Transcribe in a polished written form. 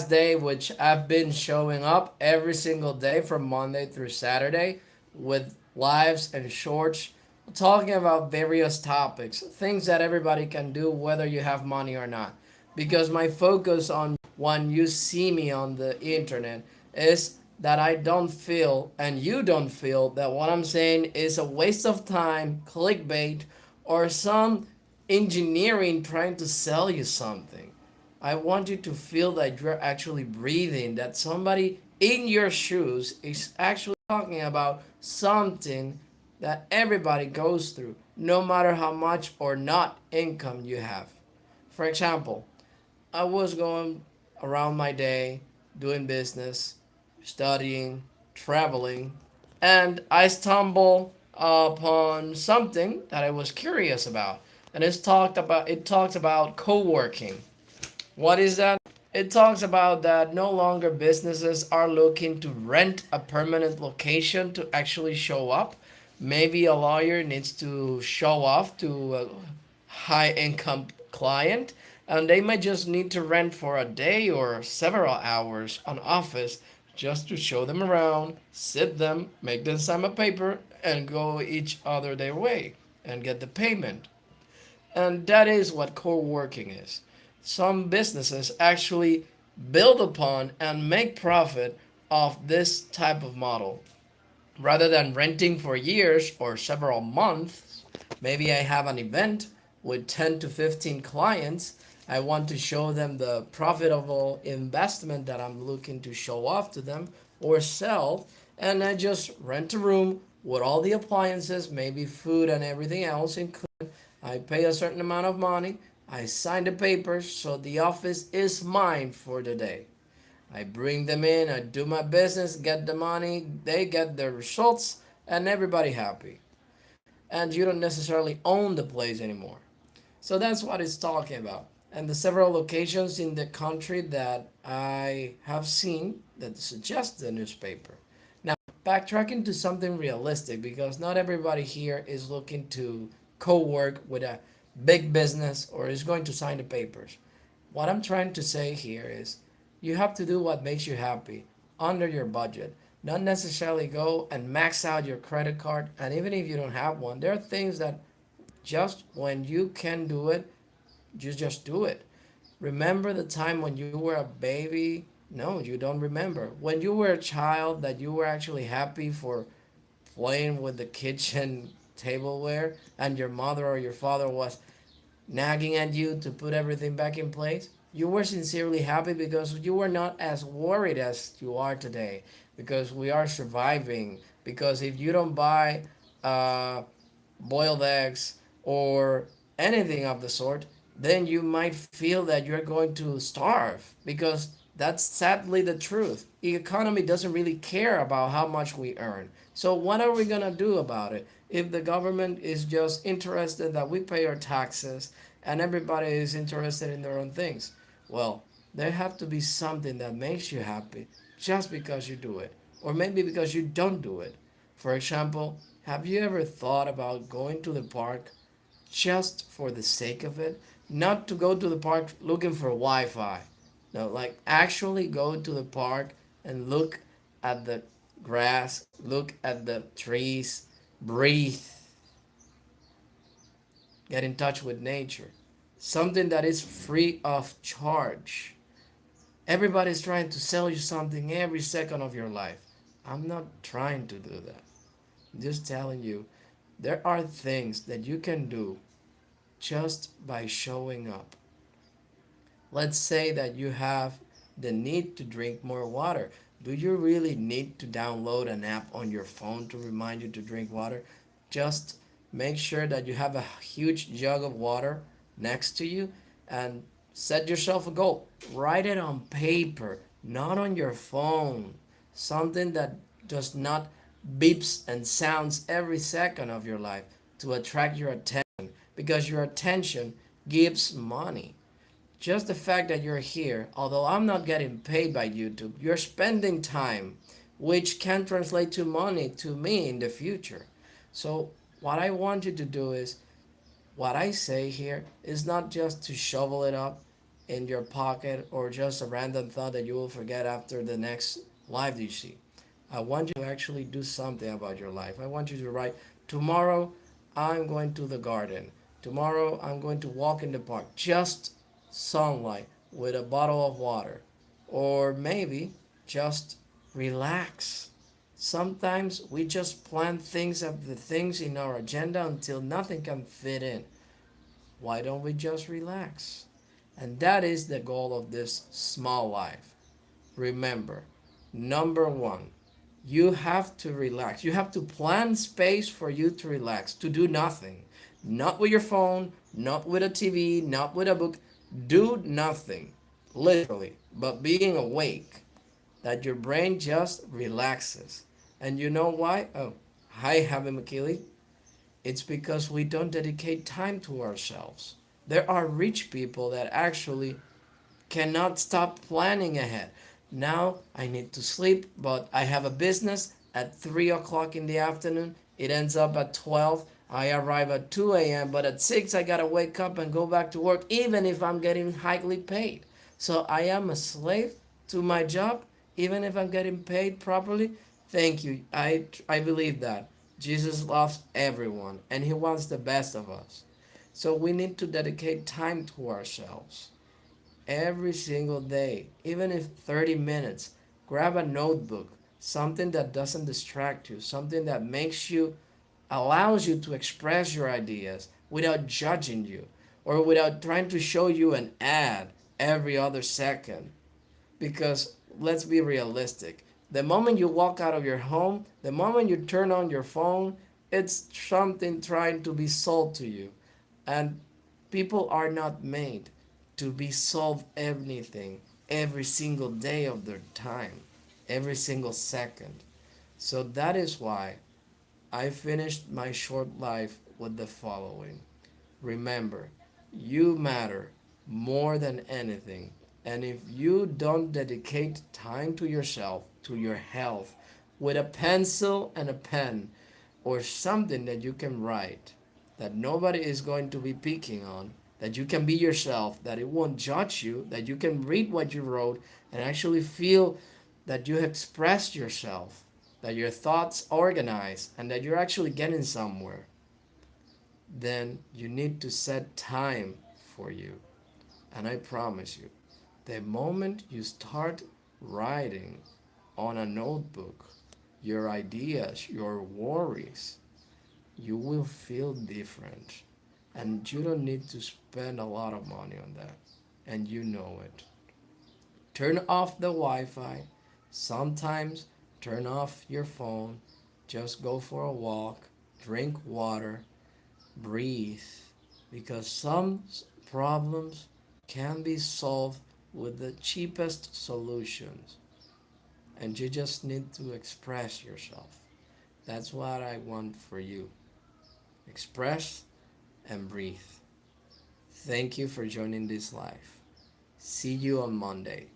day, which I've been showing up every single day from Monday through Saturday with lives and shorts talking about various topics, things that everybody can do whether you have money or not. Because my focus on when you see me on the internet is that I don't feel and you don't feel that what I'm saying is a waste of time, clickbait, or some engineering trying to sell you something. I want you to feel that you're actually breathing, that somebody in your shoes is actually talking about something that everybody goes through, no matter how much or not income you have. For example, I was going around my day doing business, studying, traveling, and I stumbled upon something that I was curious about. And it talked about co-working. What is that? It talks about that no longer businesses are looking to rent a permanent location to actually show up. Maybe a lawyer needs to show off to a high income client, and they might just need to rent for a day or several hours an office just to show them around, sit them, make them sign a paper, and go each other their way and get the payment. And that is what co-working is. Some businesses actually build upon and make profit of this type of model. Rather than renting for years or several months, maybe I have an event with 10 to 15 clients. I want to show them the profitable investment that I'm looking to show off to them or sell, and I just rent a room with all the appliances, maybe food and everything else included. I pay a certain amount of money. I sign the papers, so the office is mine for the day. I bring them in, I do my business, get the money, they get the results, and everybody happy. And you don't necessarily own the place anymore. So that's what it's talking about. And the several locations in the country that I have seen that suggest the newspaper. Now, backtracking to something realistic because not everybody here is looking to co work with a big business or is going to sign the papers. What I'm trying to say here is you have to do what makes you happy under your budget. Not necessarily go and max out your credit card. And even if you don't have one, there are things that just when you can do it, you just do it. Remember the time when you were a baby? No, you don't remember. When you were a child, that you were actually happy for playing with the kitchen tableware and your mother or your father was nagging at you to put everything back in place. You were sincerely happy because you were not as worried as you are today because we are surviving. Because if you don't buy uh, boiled eggs or anything of the sort, then you might feel that you're going to starve because that's sadly the truth. The economy doesn't really care about how much we earn. So what are we going to do about it if the government is just interested that we pay our taxes and everybody is interested in their own things? Well, there have to be something that makes you happy just because you do it or maybe because you don't do it. For example, have you ever thought about going to the park just for the sake of it? Not to go to the park looking for Wi Fi. No, like actually go to the park and look at the grass, look at the trees, breathe, get in touch with nature. Something that is free of charge. Everybody's trying to sell you something every second of your life. I'm not trying to do that. I'm just telling you, there are things that you can do just by showing up. Let's say that you have the need to drink more water. Do you really need to download an app on your phone to remind you to drink water? Just make sure that you have a huge jug of water next to you and set yourself a goal. Write it on paper, not on your phone. Something that does not beeps and sounds every second of your life to attract your attention because your attention gives money. Just the fact that you're here, although I'm not getting paid by YouTube, you're spending time, which can translate to money to me in the future. So, what I want you to do is what I say here is not just to shovel it up, in your pocket or just a random thought that you will forget after the next live you see. I want you to actually do something about your life. I want you to write, tomorrow I'm going to the garden. Tomorrow I'm going to walk in the park. Just sunlight with a bottle of water. Or maybe just relax. Sometimes we just plan things of the things in our agenda until nothing can fit in. Why don't we just relax? And that is the goal of this small life. Remember, number one, you have to relax. You have to plan space for you to relax, to do nothing. Not with your phone, not with a TV, not with a book. Do nothing, literally, but being awake, that your brain just relaxes. And you know why? Oh, hi, Javi McKeely. It's because we don't dedicate time to ourselves. There are rich people that actually cannot stop planning ahead. Now I need to sleep, but I have a business at 3 o'clock in the afternoon. It ends up at 12. I arrive at 2 a.m., but at 6 I gotta wake up and go back to work, even if I'm getting highly paid. So I am a slave to my job, even if I'm getting paid properly. Thank you. I believe that. Jesus loves everyone and he wants the best of us. So we need to dedicate time to ourselves every single day, even if 30 minutes. Grab a notebook, something that doesn't distract you, something that makes you, allows you to express your ideas without judging you or without trying to show you an ad every other second. Because let's be realistic. The moment you walk out of your home, the moment you turn on your phone, it's something trying to be sold to you. And people are not made to be sold anything every single day of their time, every single second. So that is why I finished my short life with the following. Remember, you matter more than anything. And if you don't dedicate time to yourself, to your health, with a pencil and a pen, or something that you can write, that nobody is going to be picking on, that you can be yourself, that it won't judge you, that you can read what you wrote and actually feel that you expressed yourself, that your thoughts organize, and that you're actually getting somewhere, then you need to set time for you. And I promise you, the moment you start writing on a notebook your ideas, your worries, you will feel different. And you don't need to spend a lot of money on that. And you know it. Turn off the Wi Fi. Sometimes turn off your phone. Just go for a walk. Drink water. Breathe. Because some problems can be solved with the cheapest solutions. And you just need to express yourself. That's what I want for you. Express and breathe. Thank you for joining this live. See you on Monday.